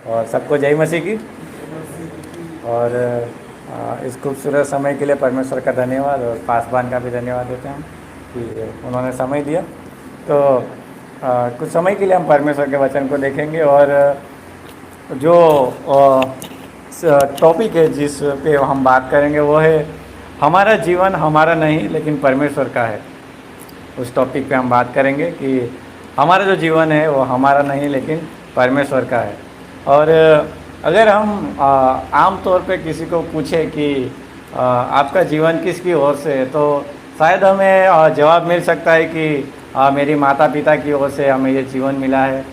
और सबको जय मसीह की। और इस खूबसूरत समय के लिए परमेश्वर का धन्यवाद और पासवान का भी धन्यवाद देते हैं कि उन्होंने समय दिया। तो कुछ समय के लिए हम परमेश्वर के वचन को देखेंगे और जो टॉपिक है जिस पे हम बात करेंगे वो है हमारा जीवन हमारा नहीं लेकिन परमेश्वर का है। उस टॉपिक पे हम बात करेंगे कि हमारा जो जीवन है वो हमारा नहीं लेकिन परमेश्वर का है। और अगर हम आम तौर पे किसी को पूछे कि आपका जीवन किसकी ओर से है तो शायद हमें जवाब मिल सकता है कि मेरी माता पिता की ओर से हमें ये जीवन मिला है,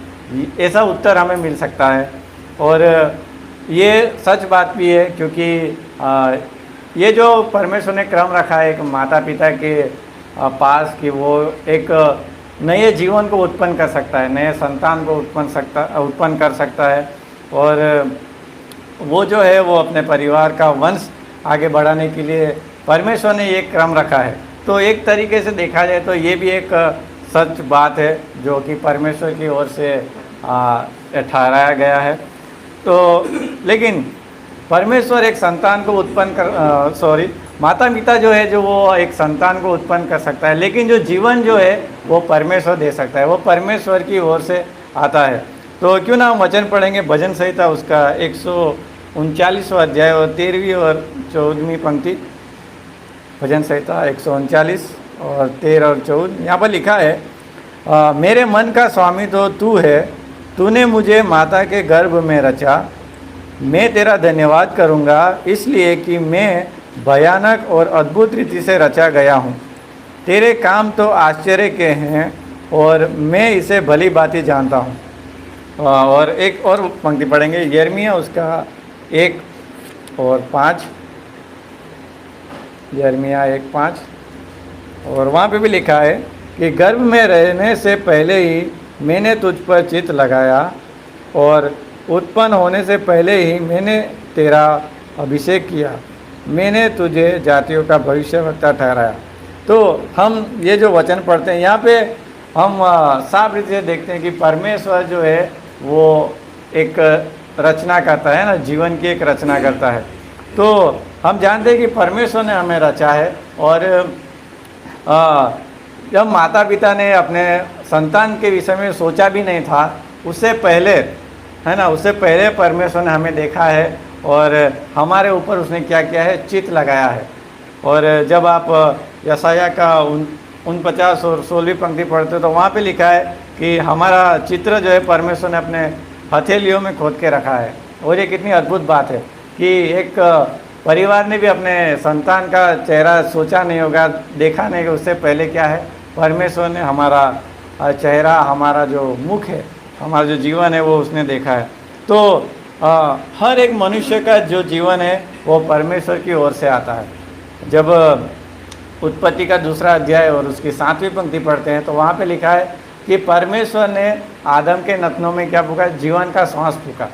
ऐसा उत्तर हमें मिल सकता है। और ये सच बात भी है क्योंकि ये जो परमेश्वर ने क्रम रखा है एक माता पिता के पास कि वो एक नए जीवन को उत्पन्न कर सकता है, नए संतान को उत्पन्न कर सकता है। और वो जो है वो अपने परिवार का वंश आगे बढ़ाने के लिए परमेश्वर ने ये क्रम रखा है। तो एक तरीके से देखा जाए तो ये भी एक सच बात है जो कि परमेश्वर की ओर से ठहराया गया है। तो लेकिन परमेश्वर एक संतान को माता पिता जो है जो वो एक संतान को उत्पन्न कर सकता है, लेकिन जो जीवन जो है वो परमेश्वर दे सकता है, वो परमेश्वर की ओर से आता है। तो क्यों ना हम वचन पढ़ेंगे भजन संहिता उसका 139वां अध्याय और 13वीं और 14वीं पंक्ति। भजन संहिता 139 और 13 और 14 यहाँ पर लिखा है, मेरे मन का स्वामी तो तू है, तूने मुझे माता के गर्भ में रचा। मैं तेरा धन्यवाद करूँगा इसलिए कि मैं भयानक और अद्भुत रीति से रचा गया हूँ। तेरे काम तो आश्चर्य के हैं और मैं इसे भली भांति जानता हूँ। और एक और पंक्ति पढ़ेंगे यिर्मयाह उसका 1 और 5। यिर्मयाह 1:5 और वहाँ पे भी लिखा है कि गर्भ में रहने से पहले ही मैंने तुझ पर चित्त लगाया और उत्पन्न होने से पहले ही मैंने तेरा अभिषेक किया। मैंने तुझे जातियों का भविष्यवक्ता ठहराया। तो हम ये जो वचन पढ़ते हैं यहाँ पे हम साफ रीति से देखते हैं कि परमेश्वर जो है वो एक रचना करता है ना, जीवन की एक रचना करता है। तो हम जानते हैं कि परमेश्वर ने हमें रचा है। और जब माता पिता ने अपने संतान के विषय में सोचा भी नहीं था, उससे पहले है ना, उससे पहले परमेश्वर ने हमें देखा है और हमारे ऊपर उसने क्या किया है, चित्त लगाया है। और जब आप यशायाह का 49 और 16वीं पंक्ति पढ़ते हो तो वहाँ पे लिखा है कि हमारा चित्र जो है परमेश्वर ने अपने हथेलियों में खोद के रखा है। और ये कितनी अद्भुत बात है कि एक परिवार ने भी अपने संतान का चेहरा सोचा नहीं होगा, देखा नहीं होगा, उससे पहले क्या है, परमेश्वर ने हमारा चेहरा, हमारा जो मुख है, हमारा जो जीवन है वो उसने देखा है। तो हर एक मनुष्य का जो जीवन है वो परमेश्वर की ओर से आता है। जब उत्पत्ति का 2 अध्याय और उसकी 7वीं पंक्ति पढ़ते हैं तो वहाँ पे लिखा है कि परमेश्वर ने आदम के नथनों में क्या फूका, जीवन का श्वास फूका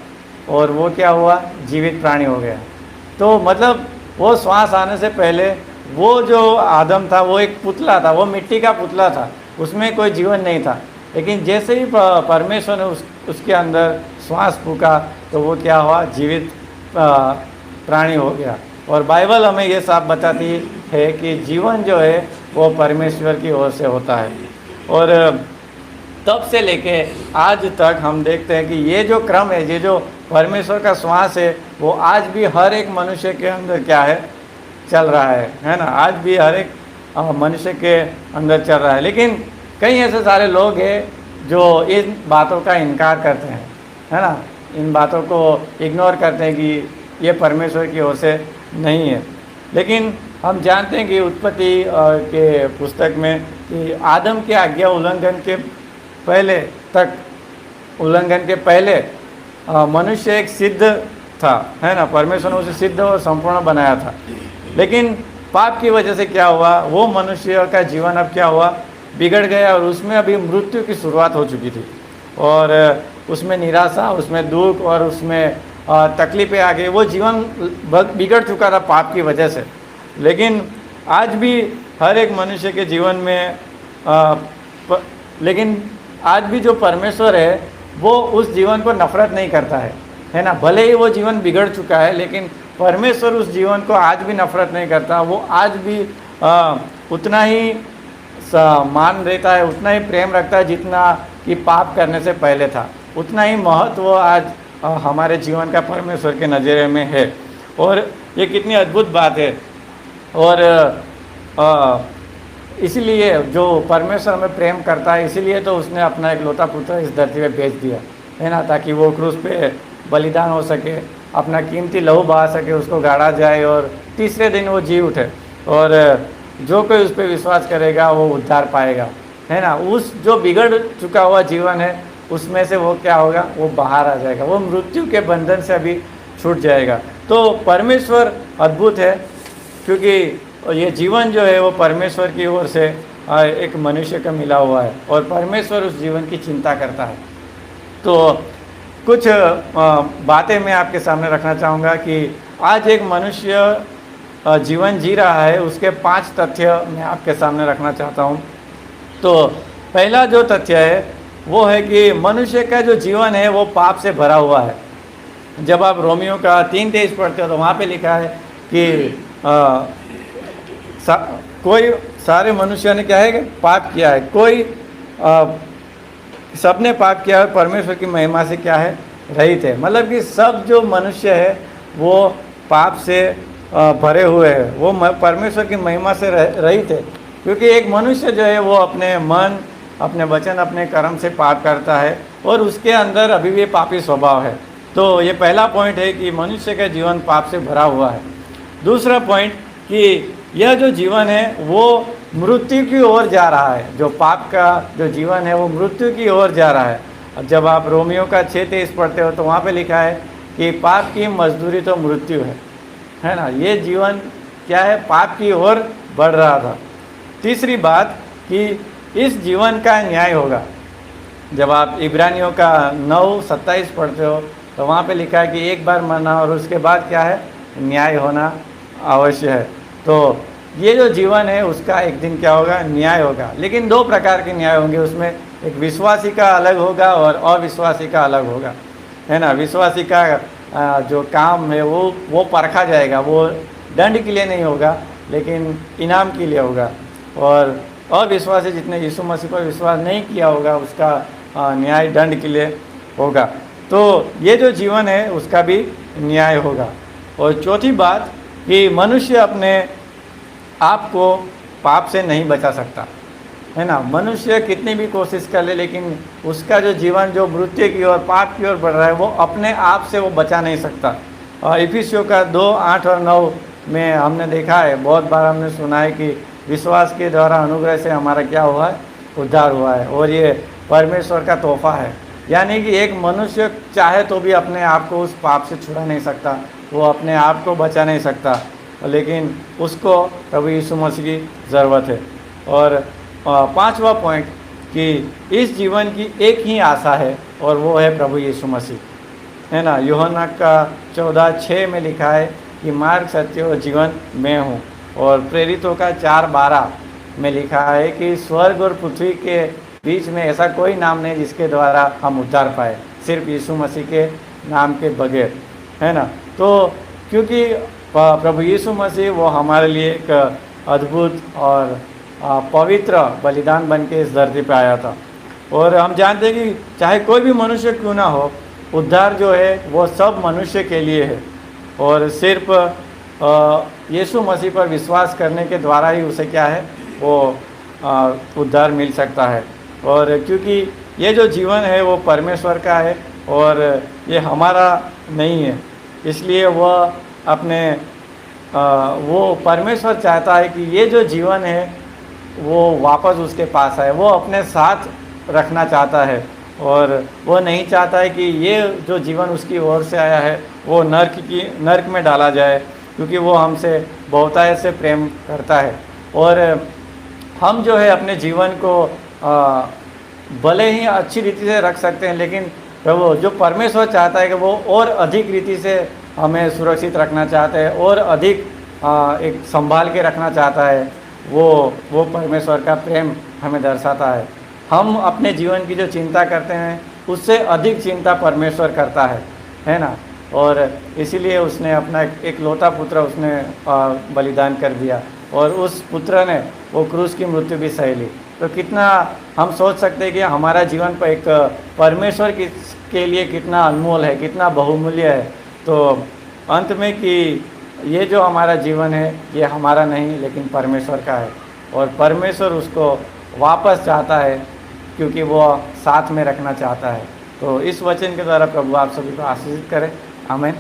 और वो क्या हुआ, जीवित प्राणी हो गया। तो मतलब वो श्वास आने से पहले वो जो आदम था वो एक पुतला था, वो मिट्टी का पुतला था, उसमें कोई जीवन नहीं था। लेकिन जैसे ही परमेश्वर ने उसके अंदर श्वास फूका तो वो क्या हुआ, जीवित प्राणी हो गया। और बाइबल हमें ये साफ बताती है कि जीवन जो है वो परमेश्वर की ओर से होता है। और तब से लेके आज तक हम देखते हैं कि ये जो क्रम है, ये जो परमेश्वर का श्वास है, वो आज भी हर एक मनुष्य के अंदर क्या है, चल रहा है ना। आज भी हर एक मनुष्य के अंदर चल रहा है। लेकिन कई ऐसे सारे लोग हैं जो इन बातों का इनकार करते हैं, है ना, इन बातों को इग्नोर करते हैं कि ये परमेश्वर की ओर से नहीं है। लेकिन हम जानते हैं कि उत्पत्ति के पुस्तक में कि आदम के आज्ञा उल्लंघन के पहले मनुष्य एक सिद्ध था, है ना, परमेश्वर ने उसे सिद्ध और संपूर्ण बनाया था। लेकिन पाप की वजह से क्या हुआ, वो मनुष्य का जीवन अब क्या हुआ, बिगड़ गया और उसमें अभी मृत्यु की शुरुआत हो चुकी थी। और उसमें निराशा, उसमें दुख और उसमें तकलीफ़ें आ गई। वो जीवन बिगड़ चुका था पाप की वजह से। लेकिन आज भी हर एक मनुष्य के जीवन में लेकिन आज भी जो परमेश्वर है वो उस जीवन को नफरत नहीं करता है। है ना। भले ही वो जीवन बिगड़ चुका है, लेकिन परमेश्वर उस जीवन को आज भी नफरत नहीं करता। वो आज भी उतना ही मान देता है, उतना ही प्रेम रखता है जितना कि पाप करने से पहले था। उतना ही महत्व आज हमारे जीवन का परमेश्वर के नज़रिए में है। और ये कितनी अद्भुत बात है। और इसीलिए जो परमेश्वर हमें प्रेम करता है, इसीलिए तो उसने अपना इकलौता पुत्र इस धरती पे भेज दिया, है ना, ताकि वो क्रूस पे बलिदान हो सके, अपना कीमती लहू बहा सके, उसको गाड़ा जाए और तीसरे दिन वो जी उठे। और जो कोई उस पर विश्वास करेगा वो उद्धार पाएगा, है ना। उस जो बिगड़ चुका हुआ जीवन है उसमें से वो क्या होगा, वो बाहर आ जाएगा, वो मृत्यु के बंधन से अभी छूट जाएगा। तो परमेश्वर अद्भुत है, क्योंकि ये जीवन जो है वो परमेश्वर की ओर से एक मनुष्य को मिला हुआ है और परमेश्वर उस जीवन की चिंता करता है। तो कुछ बातें मैं आपके सामने रखना चाहूँगा कि आज एक मनुष्य जीवन जी रहा है, उसके 5 तथ्य मैं आपके सामने रखना चाहता हूँ। तो पहला जो तथ्य है वो है कि मनुष्य का जो जीवन है वो पाप से भरा हुआ है। जब आप रोमियो का 3:23 पढ़ते हो तो वहाँ पे लिखा है कि कोई सारे मनुष्यों ने क्या है कि पाप किया है, कोई सबने पाप किया है, परमेश्वर की महिमा से क्या है, रहित है। मतलब कि सब जो मनुष्य है वो पाप से भरे हुए हैं, वो परमेश्वर की महिमा से रहित है। क्योंकि एक मनुष्य जो है वो अपने मन, अपने वचन, अपने कर्म से पाप करता है और उसके अंदर अभी भी पापी स्वभाव है। तो ये पहला पॉइंट है कि मनुष्य का जीवन पाप से भरा हुआ है। दूसरा पॉइंट कि यह जो जीवन है वो मृत्यु की ओर जा रहा है। जो पाप का जो जीवन है वो मृत्यु की ओर जा रहा है। अब जब आप रोमियो का 6:23 पढ़ते हो तो वहाँ पे लिखा है कि पाप की मजदूरी तो मृत्यु है ना। ये जीवन क्या है, पाप की ओर बढ़ रहा था। तीसरी बात कि इस जीवन का न्याय होगा। जब आप इब्रानियों का 9:27 पढ़ते हो तो वहाँ पे लिखा है कि एक बार मरना और उसके बाद क्या है, न्याय होना अवश्य है। तो ये जो जीवन है उसका एक दिन क्या होगा, न्याय होगा। लेकिन 2 प्रकार के न्याय होंगे उसमें, एक विश्वासी का अलग होगा और अविश्वासी का अलग होगा, है ना। विश्वासी का जो काम है वो परखा जाएगा, वो दंड के लिए नहीं होगा लेकिन इनाम के लिए होगा। और अविश्वासी जितने यीशु मसीह पर विश्वास नहीं किया होगा उसका न्याय दंड के लिए होगा। तो ये जो जीवन है उसका भी न्याय होगा। और चौथी बात कि मनुष्य अपने आप को पाप से नहीं बचा सकता, है ना। मनुष्य कितनी भी कोशिश कर ले लेकिन उसका जो जीवन जो मृत्यु की ओर, पाप की ओर बढ़ रहा है, वो अपने आप से वो बचा नहीं सकता। इफिसियों का 2:8 और 9 में हमने देखा है, बहुत बार हमने सुना है कि विश्वास के द्वारा अनुग्रह से हमारा क्या हुआ है, उद्धार हुआ है। और ये परमेश्वर का तोहफा है। यानी कि एक मनुष्य चाहे तो भी अपने आप को उस पाप से छुड़ा नहीं सकता, वो अपने आप को बचा नहीं सकता, लेकिन उसको प्रभु यीशु मसीह की ज़रूरत है। और 5वां पॉइंट कि इस जीवन की एक ही आशा है और वो है प्रभु यीशु मसीह, है ना। यूहन्ना का 14:6 में लिखा है कि मार्ग, सत्य और जीवन मैं हूँ। और प्रेरितों का 4:12 में लिखा है कि स्वर्ग और पृथ्वी के बीच में ऐसा कोई नाम नहीं जिसके द्वारा हम उद्धार पाए, सिर्फ यीशु मसीह के नाम के बगैर, है ना। तो क्योंकि प्रभु यीशु मसीह वो हमारे लिए एक अद्भुत और पवित्र बलिदान बन के इस धरती पर आया था। और हम जानते हैं कि चाहे कोई भी मनुष्य क्यों ना हो, उद्धार जो है वो सब मनुष्य के लिए है और सिर्फ यीशु मसीह पर विश्वास करने के द्वारा ही उसे क्या है, वो उद्धार मिल सकता है। और क्योंकि ये जो जीवन है वो परमेश्वर का है और ये हमारा नहीं है, इसलिए वह अपने वो परमेश्वर चाहता है कि ये जो जीवन है वो वापस उसके पास आए, वो अपने साथ रखना चाहता है। और वो नहीं चाहता है कि ये जो जीवन उसकी ओर से आया है वो नर्क में डाला जाए, क्योंकि वो हमसे बहुतायत से प्रेम करता है। और हम जो है अपने जीवन को भले ही अच्छी रीति से रख सकते हैं, लेकिन प्रभु जो परमेश्वर चाहता है कि वो और अधिक रीति से हमें सुरक्षित रखना चाहता है और अधिक एक संभाल के रखना चाहता है, वो परमेश्वर का प्रेम हमें दर्शाता है। हम अपने जीवन की जो चिंता करते हैं उससे अधिक चिंता परमेश्वर करता है। है ना। और इसीलिए उसने अपना एक लौता पुत्र उसने बलिदान कर दिया, और उस पुत्र ने वो क्रूस की मृत्यु भी सह ली। तो कितना हम सोच सकते हैं कि हमारा जीवन पर एक परमेश्वर के लिए कितना अनमोल है, कितना बहुमूल्य है। तो अंत में कि ये जो हमारा जीवन है ये हमारा नहीं लेकिन परमेश्वर का है, और परमेश्वर उसको वापस चाहता है क्योंकि वो साथ में रखना चाहता है। तो इस वचन के द्वारा प्रभु आप सभी को आशीषित करे। आमीन।